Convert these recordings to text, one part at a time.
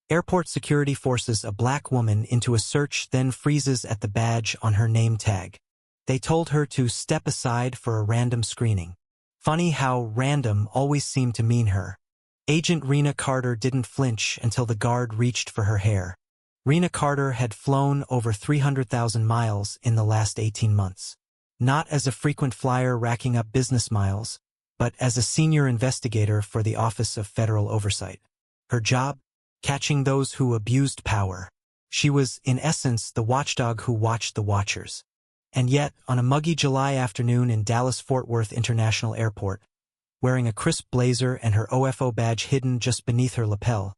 Airport security forces a black woman into a search, then freezes at the badge on her name tag. They told her to step aside for a random screening. Funny how random always seemed to mean her. Agent Rena Carter didn't flinch until the guard reached for her hair. Rena Carter had flown over 300,000 miles in the last 18 months. Not as a frequent flyer racking up business miles, but as a senior investigator for the Office of Federal Oversight. Her job? Catching those who abused power. She was, in essence, the watchdog who watched the watchers. And yet, on a muggy July afternoon in Dallas-Fort Worth International Airport, wearing a crisp blazer and her OFO badge hidden just beneath her lapel,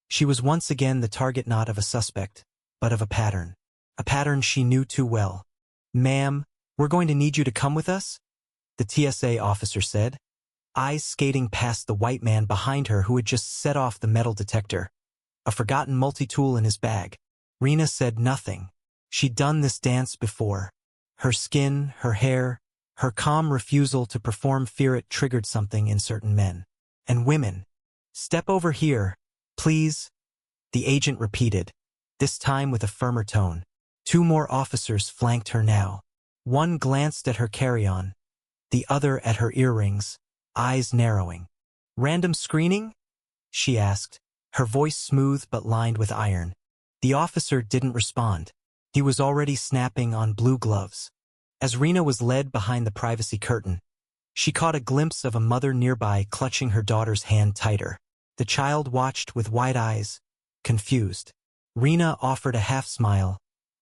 she was once again the target not of a suspect, but of a pattern. A pattern she knew too well. "Ma'am, we're going to need you to come with us," the TSA officer said, eyes skating past the white man behind her who had just set off the metal detector, a forgotten multi-tool in his bag. Rena said nothing. She'd done this dance before. Her skin, her hair, her calm refusal to perform fear it triggered something in certain men. And women. "Step over here, please," the agent repeated, this time with a firmer tone. Two more officers flanked her now. One glanced at her carry-on, the other at her earrings, eyes narrowing. "Random screening?" she asked, her voice smooth but lined with iron. The officer didn't respond. He was already snapping on blue gloves. As Rena was led behind the privacy curtain, she caught a glimpse of a mother nearby clutching her daughter's hand tighter. The child watched with wide eyes, confused. Rena offered a half-smile,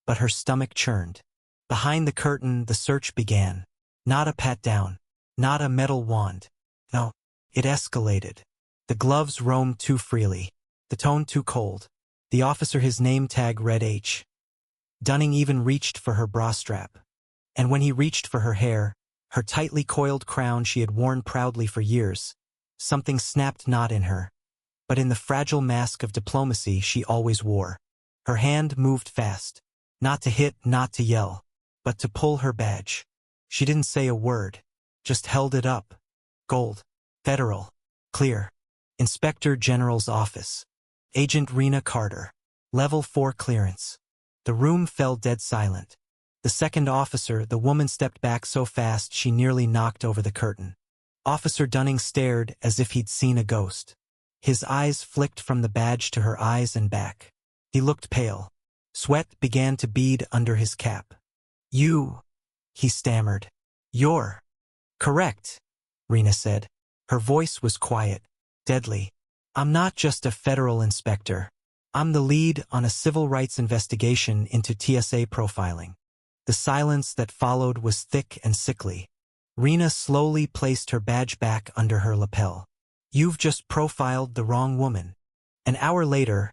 but her stomach churned. Behind the curtain, the search began. Not a pat-down, not a metal wand. No, it escalated. The gloves roamed too freely, the tone too cold. The officer, his name tag read H. Dunning, even reached for her bra strap. And when he reached for her hair, her tightly coiled crown she had worn proudly for years, something snapped not in her, but in the fragile mask of diplomacy she always wore. Her hand moved fast, not to hit, not to yell, but to pull her badge. She didn't say a word, just held it up. Gold. Federal. Clear. Inspector General's office. Agent Rena Carter. Level 4 clearance. The room fell dead silent. The second officer, the woman, stepped back so fast she nearly knocked over the curtain. Officer Dunning stared as if he'd seen a ghost. His eyes flicked from the badge to her eyes and back. He looked pale. Sweat began to bead under his cap. "You," he stammered. "You're." "Correct," Rena said. Her voice was quiet, deadly. "I'm not just a federal inspector. I'm the lead on a civil rights investigation into TSA profiling." The silence that followed was thick and sickly. Rena slowly placed her badge back under her lapel. "You've just profiled the wrong woman." An hour later,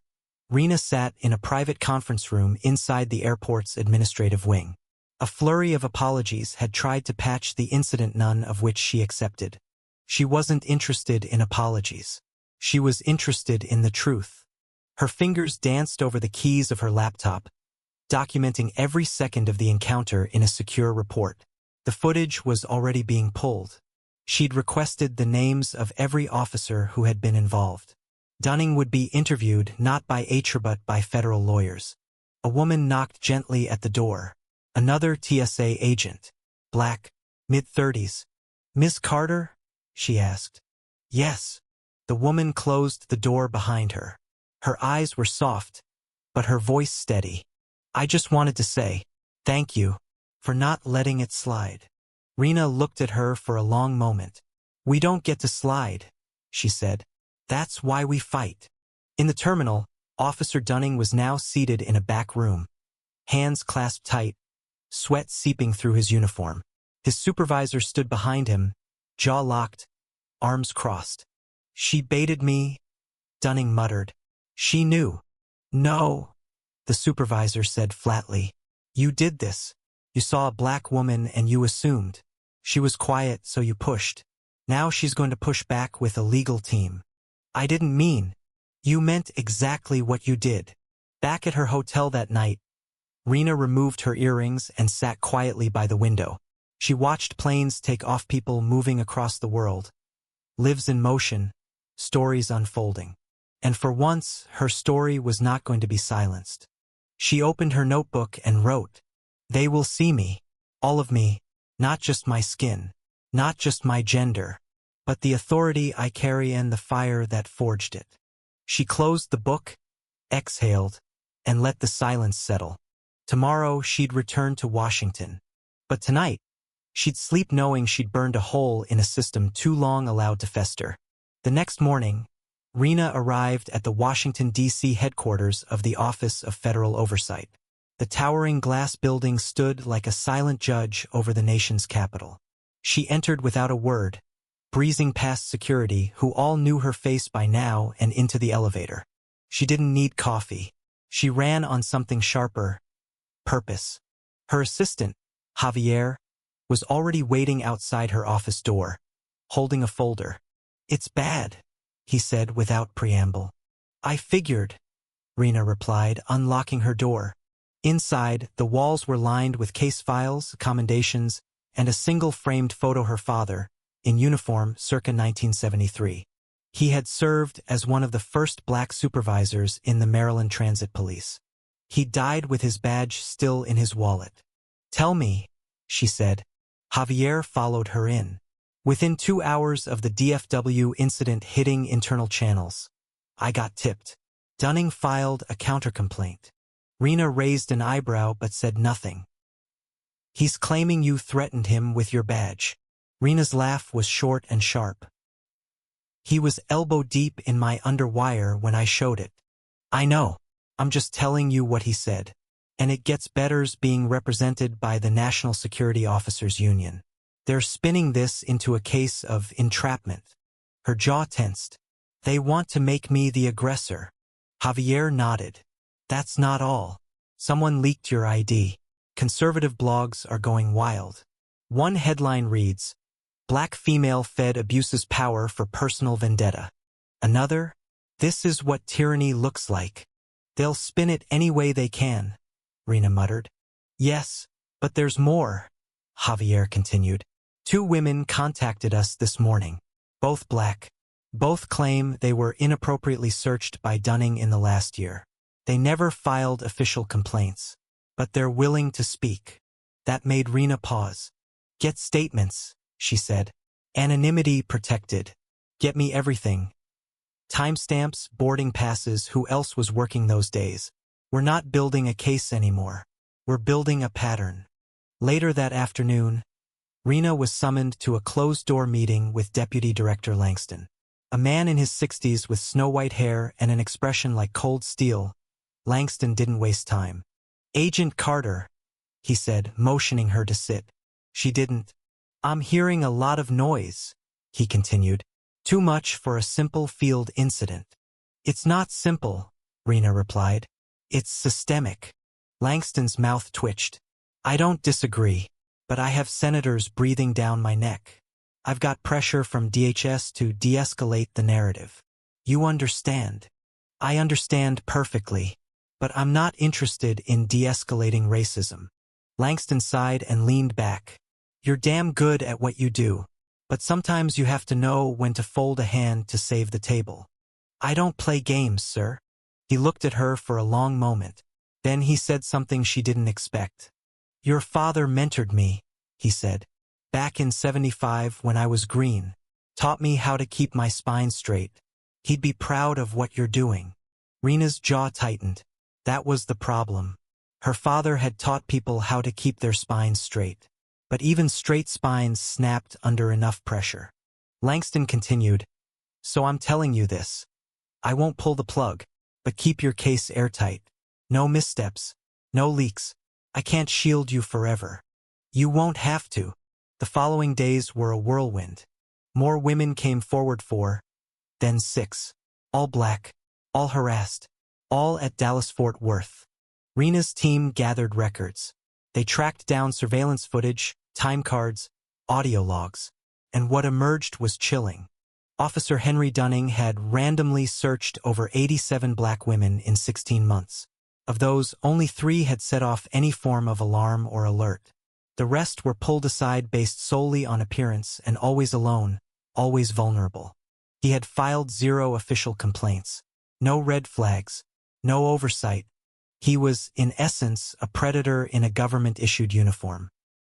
Rena sat in a private conference room inside the airport's administrative wing. A flurry of apologies had tried to patch the incident, none of which she accepted. She wasn't interested in apologies. She was interested in the truth. Her fingers danced over the keys of her laptop, documenting every second of the encounter in a secure report. The footage was already being pulled. She'd requested the names of every officer who had been involved. Dunning would be interviewed not by HR but by federal lawyers. A woman knocked gently at the door. Another TSA agent. Black, mid-30s. "Miss Carter?" she asked. "Yes." The woman closed the door behind her. Her eyes were soft, but her voice steady. "I just wanted to say, thank you for not letting it slide." Rena looked at her for a long moment. "We don't get to slide," she said. "That's why we fight." In the terminal, Officer Dunning was now seated in a back room, hands clasped tight, sweat seeping through his uniform. His supervisor stood behind him, jaw locked, arms crossed. "She baited me," Dunning muttered. "She knew." "No," the supervisor said flatly. "You did this. You saw a black woman and you assumed. She was quiet, so you pushed. Now she's going to push back with a legal team." "I didn't mean." "You meant exactly what you did." Back at her hotel that night, Rena removed her earrings and sat quietly by the window. She watched planes take off, people moving across the world. Lives in motion, stories unfolding. And for once, her story was not going to be silenced. She opened her notebook and wrote, "They will see me, all of me, not just my skin, not just my gender, but the authority I carry and the fire that forged it." She closed the book, exhaled, and let the silence settle. Tomorrow she'd return to Washington. But tonight, she'd sleep knowing she'd burned a hole in a system too long allowed to fester. The next morning, Rena arrived at the Washington, D.C. headquarters of the Office of Federal Oversight. The towering glass building stood like a silent judge over the nation's capital. She entered without a word, breezing past security who all knew her face by now and into the elevator. She didn't need coffee. She ran on something sharper: purpose. Her assistant, Javier, was already waiting outside her office door, holding a folder. "It's bad," he said without preamble. "I figured," Rena replied, unlocking her door. Inside, the walls were lined with case files, commendations, and a single framed photo of her father, in uniform circa 1973. He had served as one of the first black supervisors in the Maryland Transit Police. He died with his badge still in his wallet. "Tell me," she said. Javier followed her in. Within 2 hours of the DFW incident hitting internal channels, "I got tipped." Dunning filed a countercomplaint. Rena raised an eyebrow but said nothing. "He's claiming you threatened him with your badge." Rena's laugh was short and sharp. "He was elbow deep in my underwire when I showed it." "I know. I'm just telling you what he said. And it gets better's being represented by the National Security Officers Union. They're spinning this into a case of entrapment." Her jaw tensed. "They want to make me the aggressor." Javier nodded. "That's not all. Someone leaked your ID. Conservative blogs are going wild. One headline reads, 'Black female fed abuses power for personal vendetta.' Another, 'This is what tyranny looks like.' They'll spin it any way they can," Rena muttered. "Yes, but there's more," Javier continued. "2 women contacted us this morning. Both black. Both claim they were inappropriately searched by Dunning in the last year. They never filed official complaints, but they're willing to speak." That made Rena pause. "Get statements," she said. "Anonymity protected. Get me everything. Timestamps, boarding passes, who else was working those days. We're not building a case anymore. We're building a pattern." Later that afternoon, Rena was summoned to a closed-door meeting with Deputy Director Langston. A man in his 60s with snow-white hair and an expression like cold steel, Langston didn't waste time. "Agent Carter," he said, motioning her to sit. She didn't. "I'm hearing a lot of noise," he continued. "Too much for a simple field incident." "It's not simple," Rena replied. "It's systemic." Langston's mouth twitched. "I don't disagree, but I have senators breathing down my neck. I've got pressure from DHS to de-escalate the narrative. You understand." "I understand perfectly, but I'm not interested in de-escalating racism." Langston sighed and leaned back. "You're damn good at what you do, but sometimes you have to know when to fold a hand to save the table." "I don't play games, sir." He looked at her for a long moment. Then he said something she didn't expect. "Your father mentored me," he said. "Back in '75 when I was green. Taught me how to keep my spine straight. He'd be proud of what you're doing." Rena's jaw tightened. That was the problem. Her father had taught people how to keep their spines straight. But even straight spines snapped under enough pressure. Langston continued, "So I'm telling you this. I won't pull the plug, but keep your case airtight. No missteps. No leaks. I can't shield you forever. You won't have to." The following days were a whirlwind. More women came forward, 4, then 6. All black. All harassed. All at Dallas-Fort Worth. Rena's team gathered records. They tracked down surveillance footage, time cards, audio logs. And what emerged was chilling. Officer Henry Dunning had randomly searched over 87 black women in 16 months. Of those, only 3 had set off any form of alarm or alert. The rest were pulled aside based solely on appearance and always alone, always vulnerable. He had filed 0 official complaints. No red flags. No oversight. He was, in essence, a predator in a government-issued uniform.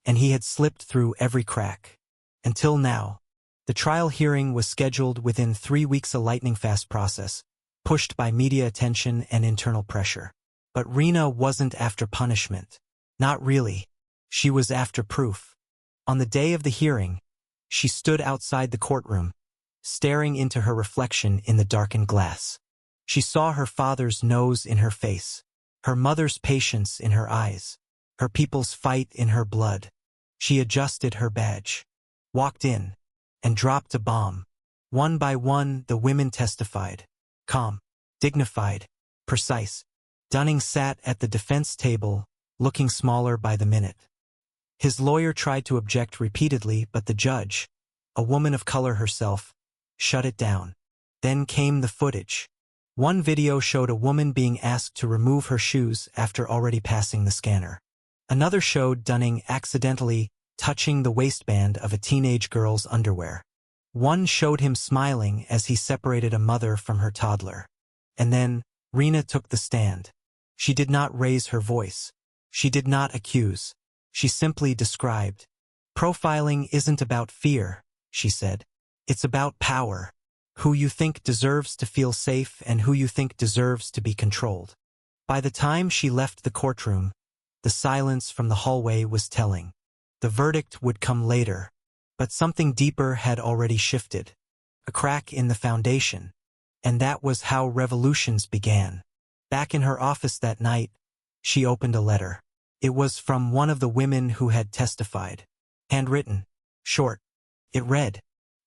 And he had slipped through every crack. Until now. The trial hearing was scheduled within 3 weeks, a lightning-fast process, pushed by media attention and internal pressure. But Rena wasn't after punishment. Not really. She was after proof. On the day of the hearing, she stood outside the courtroom, staring into her reflection in the darkened glass. She saw her father's nose in her face, her mother's patience in her eyes, her people's fight in her blood. She adjusted her badge, walked in, and dropped a bomb. One by one, the women testified. Calm, dignified, precise. Dunning sat at the defense table, looking smaller by the minute. His lawyer tried to object repeatedly, but the judge, a woman of color herself, shut it down. Then came the footage. One video showed a woman being asked to remove her shoes after already passing the scanner. Another showed Dunning accidentally touching the waistband of a teenage girl's underwear. One showed him smiling as he separated a mother from her toddler. And then, Rena took the stand. She did not raise her voice. She did not accuse. She simply described. Profiling isn't about fear, she said. It's about power. Who you think deserves to feel safe and who you think deserves to be controlled. By the time she left the courtroom, the silence from the hallway was telling. The verdict would come later, but something deeper had already shifted. A crack in the foundation. And that was how revolutions began. Back in her office that night, she opened a letter. It was from one of the women who had testified. Handwritten. Short. It read,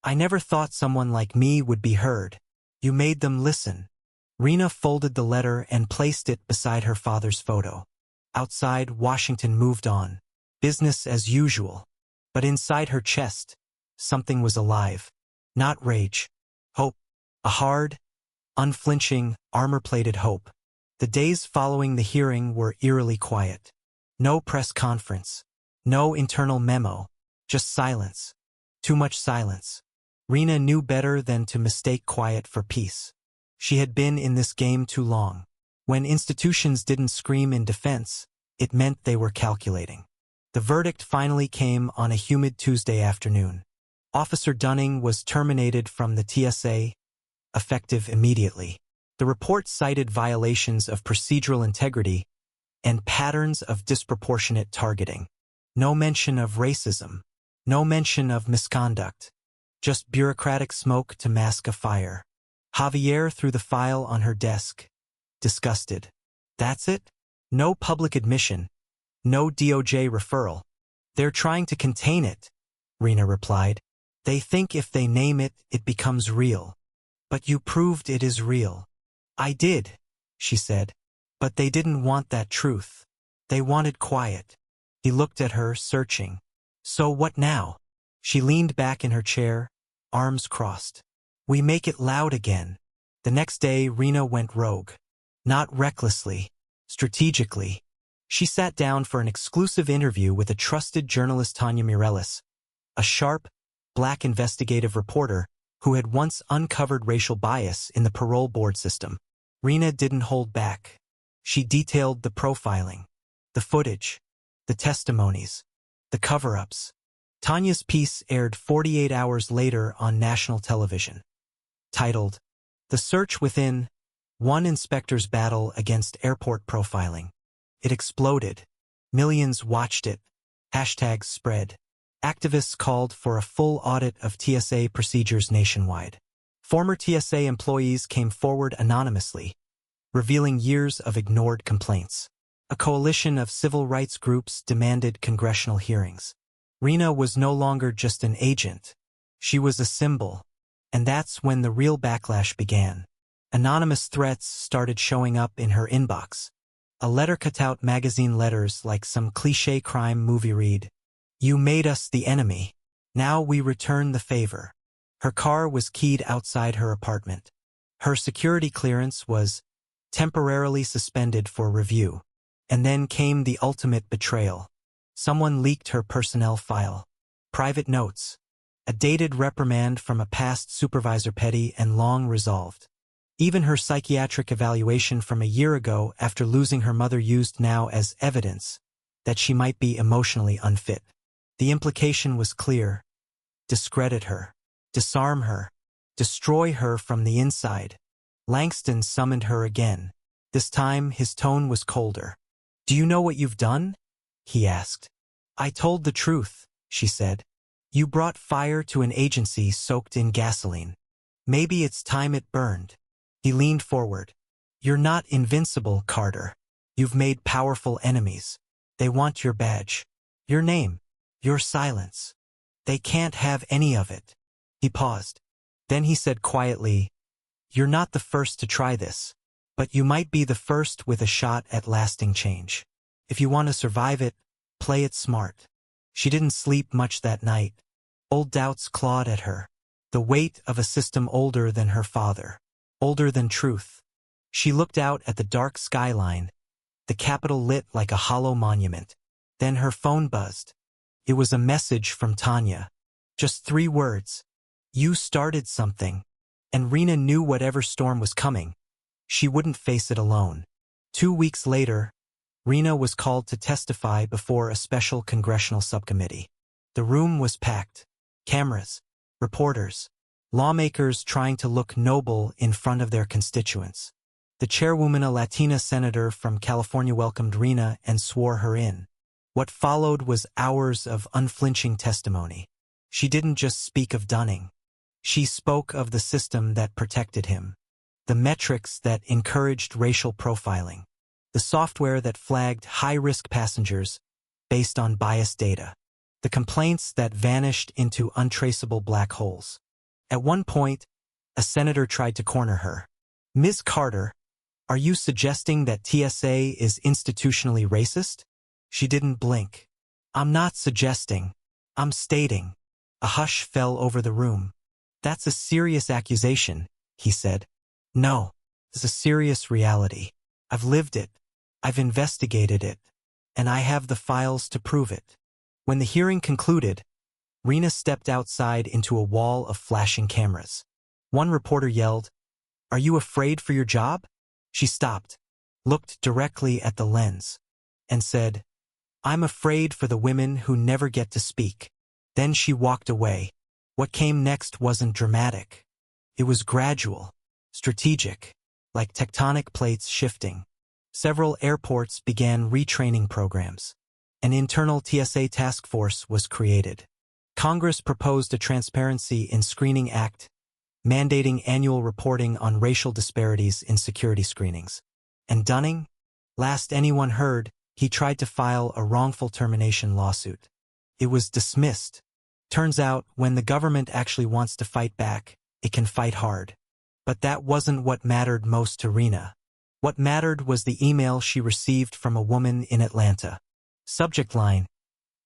I never thought someone like me would be heard. You made them listen. Rena folded the letter and placed it beside her father's photo. Outside, Washington moved on. Business as usual. But inside her chest, something was alive. Not rage. Hope. A hard, unflinching, armor-plated hope. The days following the hearing were eerily quiet. No press conference. No internal memo. Just silence. Too much silence. Rena knew better than to mistake quiet for peace. She had been in this game too long. When institutions didn't scream in defense, it meant they were calculating. The verdict finally came on a humid Tuesday afternoon. Officer Dunning was terminated from the TSA, effective immediately. The report cited violations of procedural integrity and patterns of disproportionate targeting. No mention of racism. No mention of misconduct. Just bureaucratic smoke to mask a fire. Javier threw the file on her desk, disgusted. That's it? No public admission. No DOJ referral. They're trying to contain it, Rena replied. They think if they name it, it becomes real. But you proved it is real. I did, she said. But they didn't want that truth. They wanted quiet. He looked at her, searching. So what now? She leaned back in her chair, arms crossed. We make it loud again. The next day, Rena went rogue. Not recklessly, strategically. She sat down for an exclusive interview with a trusted journalist, Tanya Mireles, a sharp, black investigative reporter who had once uncovered racial bias in the parole board system. Rena didn't hold back. She detailed the profiling, the footage, the testimonies, the cover-ups. Tanya's piece aired 48 hours later on national television. Titled, The Search Within, One Inspector's Battle Against Airport Profiling. It exploded. Millions watched it. Hashtags spread. Activists called for a full audit of TSA procedures nationwide. Former TSA employees came forward anonymously, revealing years of ignored complaints. A coalition of civil rights groups demanded congressional hearings. Rena was no longer just an agent. She was a symbol. And that's when the real backlash began. Anonymous threats started showing up in her inbox. A letter cut out magazine letters like some cliché crime movie read, You made us the enemy. Now we return the favor. Her car was keyed outside her apartment. Her security clearance was temporarily suspended for review. And then came the ultimate betrayal. Someone leaked her personnel file. Private notes. A dated reprimand from a past supervisor, petty and long resolved. Even her psychiatric evaluation from a year ago after losing her mother used now as evidence that she might be emotionally unfit. The implication was clear. Discredit her. Disarm her. Destroy her from the inside. Langston summoned her again. This time his tone was colder. "Do you know what you've done?" he asked. "I told the truth," she said. "You brought fire to an agency soaked in gasoline. Maybe it's time it burned." He leaned forward. "You're not invincible, Carter. You've made powerful enemies. They want your badge, your name, your silence. They can't have any of it." He paused. Then he said quietly, "You're not the first to try this, but you might be the first with a shot at lasting change. If you want to survive it, play it smart." She didn't sleep much that night. Old doubts clawed at her. The weight of a system older than her father. Older than truth. She looked out at the dark skyline, the Capitol lit like a hollow monument. Then her phone buzzed. It was a message from Tanya. Just 3 words. "You started something." And Rena knew whatever storm was coming, she wouldn't face it alone. 2 weeks later, Rena was called to testify before a special congressional subcommittee. The room was packed. Cameras, reporters, lawmakers trying to look noble in front of their constituents. The chairwoman, a Latina senator from California, welcomed Rena and swore her in. What followed was hours of unflinching testimony. She didn't just speak of Dunning. She spoke of the system that protected him, the metrics that encouraged racial profiling, the software that flagged high-risk passengers based on biased data, the complaints that vanished into untraceable black holes. At one point, a senator tried to corner her. "Ms. Carter, are you suggesting that TSA is institutionally racist?" She didn't blink. "I'm not suggesting. I'm stating." A hush fell over the room. "That's a serious accusation," he said. "No, it's a serious reality. I've lived it. I've investigated it. And I have the files to prove it." When the hearing concluded, Rena stepped outside into a wall of flashing cameras. One reporter yelled, "Are you afraid for your job?" She stopped, looked directly at the lens, and said, "I'm afraid for the women who never get to speak." Then she walked away. What came next wasn't dramatic. It was gradual, strategic, like tectonic plates shifting. Several airports began retraining programs. An internal TSA task force was created. Congress proposed a Transparency in Screening Act, mandating annual reporting on racial disparities in security screenings. And Dunning? Last anyone heard, he tried to file a wrongful termination lawsuit. It was dismissed. Turns out, when the government actually wants to fight back, it can fight hard. But that wasn't what mattered most to Rena. What mattered was the email she received from a woman in Atlanta. Subject line: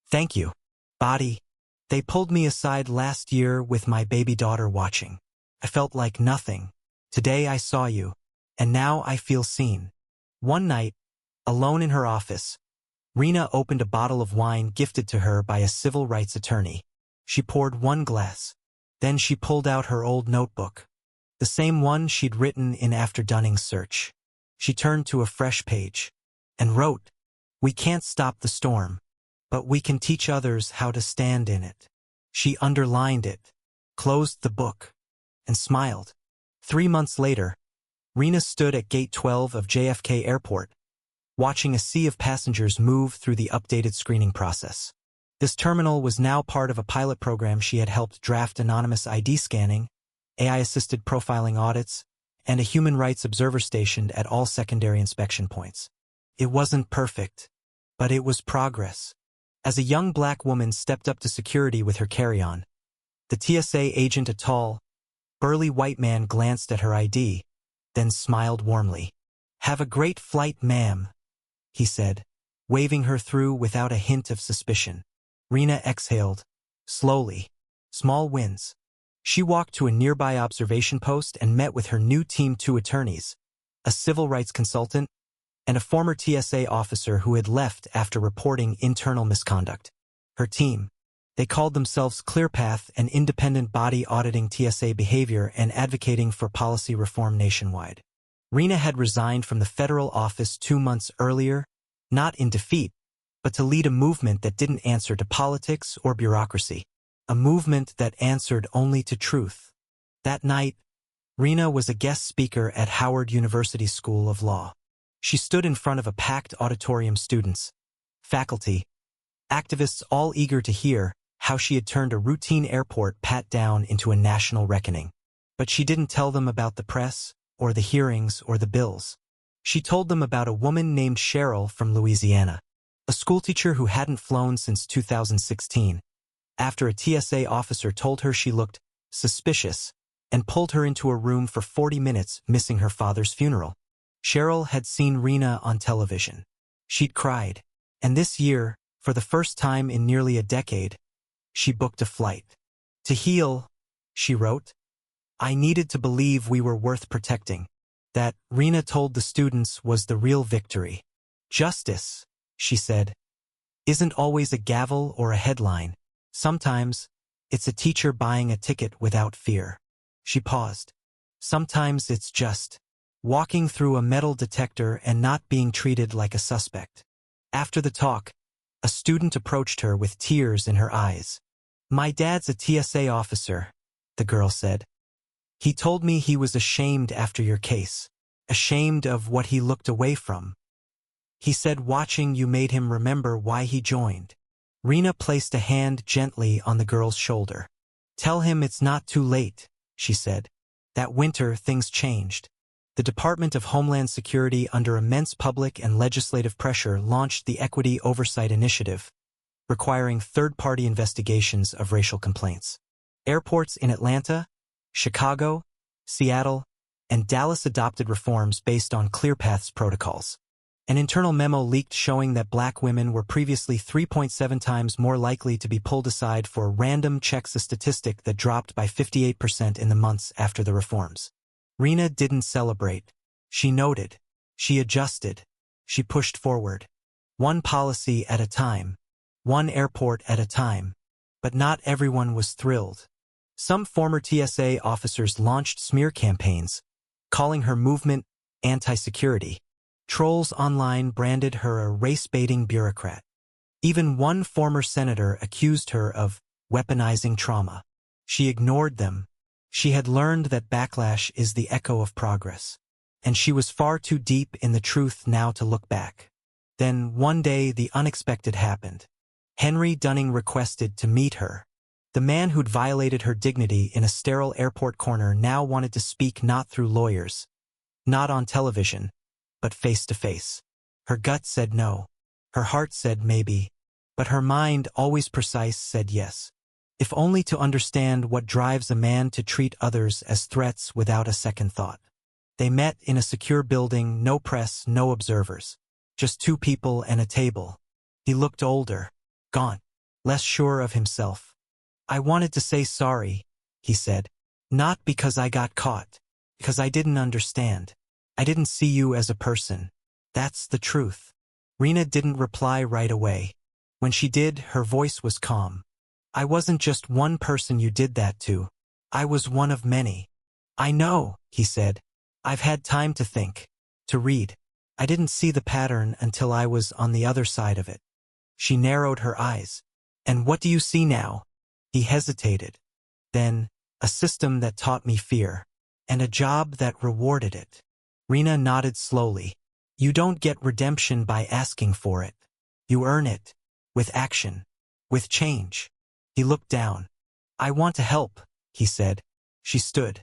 "Thank you, body. They pulled me aside last year with my baby daughter watching. I felt like nothing. Today I saw you, and now I feel seen." One night, alone in her office, Rena opened a bottle of wine gifted to her by a civil rights attorney. She poured 1 glass. Then she pulled out her old notebook, the same one she'd written in after Dunning's search. She turned to a fresh page and wrote, "We can't stop the storm, but we can teach others how to stand in it." She underlined it, closed the book, and smiled. 3 months later, Rena stood at Gate 12 of JFK Airport, watching a sea of passengers move through the updated screening process. This terminal was now part of a pilot program she had helped draft: anonymous ID scanning, AI-assisted profiling audits, and a human rights observer stationed at all secondary inspection points. It wasn't perfect, but it was progress. As a young black woman stepped up to security with her carry-on, the TSA agent, a tall, burly white man, glanced at her ID, then smiled warmly. "Have a great flight, ma'am," he said, waving her through without a hint of suspicion. Rena exhaled, slowly. Small wins. She walked to a nearby observation post and met with her new team: 2 attorneys, a civil rights consultant, and a former TSA officer who had left after reporting internal misconduct. Her team, They called themselves ClearPath, an independent body auditing TSA behavior and advocating for policy reform nationwide. Rena had resigned from the federal office 2 months earlier, not in defeat, but to lead a movement that didn't answer to politics or bureaucracy, a movement that answered only to truth. That night, Rena was a guest speaker at Howard University School of Law. She stood in front of a packed auditorium, students, faculty, activists all eager to hear how she had turned a routine airport pat-down into a national reckoning. But she didn't tell them about the press, or the hearings, or the bills. She told them about a woman named Cheryl from Louisiana, a schoolteacher who hadn't flown since 2016, after a TSA officer told her she looked suspicious and pulled her into a room for 40 minutes missing her father's funeral. Cheryl had seen Rena on television. She'd cried, and this year, for the first time in nearly a decade, she booked a flight. To heal, she wrote, I needed to believe we were worth protecting. That, Rena told the students, was the real victory. Justice, she said, isn't always a gavel or a headline. Sometimes, it's a teacher buying a ticket without fear. She paused. Sometimes it's just walking through a metal detector and not being treated like a suspect. After the talk, a student approached her with tears in her eyes. My dad's a TSA officer, the girl said. He told me he was ashamed after your case, ashamed of what he looked away from. He said watching you made him remember why he joined. Rena placed a hand gently on the girl's shoulder. Tell him it's not too late, she said. That winter, things changed. The Department of Homeland Security, under immense public and legislative pressure, launched the Equity Oversight Initiative, requiring third-party investigations of racial complaints. Airports in Atlanta, Chicago, Seattle, and Dallas adopted reforms based on ClearPath's protocols. An internal memo leaked showing that black women were previously 3.7 times more likely to be pulled aside for random checks, a statistic that dropped by 58% in the months after the reforms. Rena didn't celebrate. She noted. She adjusted. She pushed forward. One policy at a time. One airport at a time. But not everyone was thrilled. Some former TSA officers launched smear campaigns, calling her movement anti-security. Trolls online branded her a race-baiting bureaucrat. Even one former senator accused her of weaponizing trauma. She ignored them. She had learned that backlash is the echo of progress, and she was far too deep in the truth now to look back. Then, one day, the unexpected happened. Henry Dunning requested to meet her. The man who'd violated her dignity in a sterile airport corner now wanted to speak, not through lawyers, not on television, but face to face. Her gut said no. Her heart said maybe. But her mind, always precise, said yes. If only to understand what drives a man to treat others as threats without a second thought. They met in a secure building, no press, no observers. Just two people and a table. He looked older, gaunt, less sure of himself. I wanted to say sorry, he said. Not because I got caught. Because I didn't understand. I didn't see you as a person. That's the truth. Rena didn't reply right away. When she did, her voice was calm. I wasn't just one person you did that to. I was one of many. I know, he said. I've had time to think, to read. I didn't see the pattern until I was on the other side of it. She narrowed her eyes. And what do you see now? He hesitated. Then, a system that taught me fear. And a job that rewarded it. Rena nodded slowly. You don't get redemption by asking for it. You earn it. With action. With change. He looked down. I want to help, he said. She stood.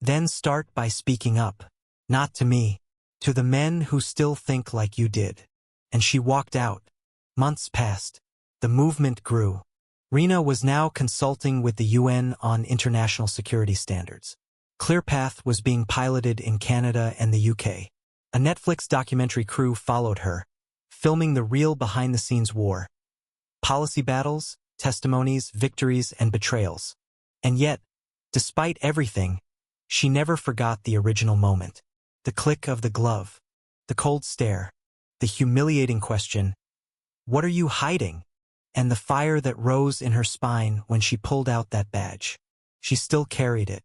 Then start by speaking up. Not to me. To the men who still think like you did. And she walked out. Months passed. The movement grew. Rena was now consulting with the UN on international security standards. ClearPath was being piloted in Canada and the UK. A Netflix documentary crew followed her, filming the real behind-the-scenes war. Policy battles, testimonies, victories, and betrayals. And yet, despite everything, she never forgot the original moment. The click of the glove. The cold stare. The humiliating question. What are you hiding? and the fire that rose in her spine when she pulled out that badge. She still carried it.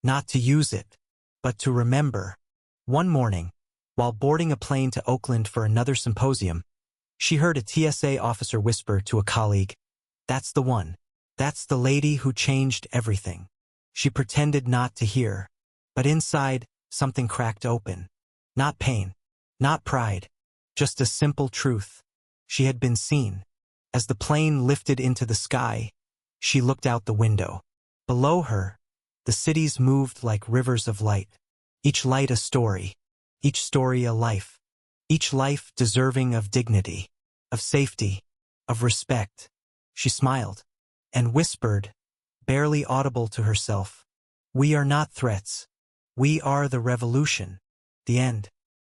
Not to use it, but to remember. One morning, while boarding a plane to Oakland for another symposium, she heard a TSA officer whisper to a colleague, "That's the one. That's the lady who changed everything." She pretended not to hear, but inside, something cracked open. Not pain, not pride, just a simple truth. She had been seen. As the plane lifted into the sky, she looked out the window. Below her, the cities moved like rivers of light. Each light a story, each story a life. Each life deserving of dignity, of safety, of respect. She smiled and whispered, barely audible to herself, "We are not threats. We are the revolution." The end.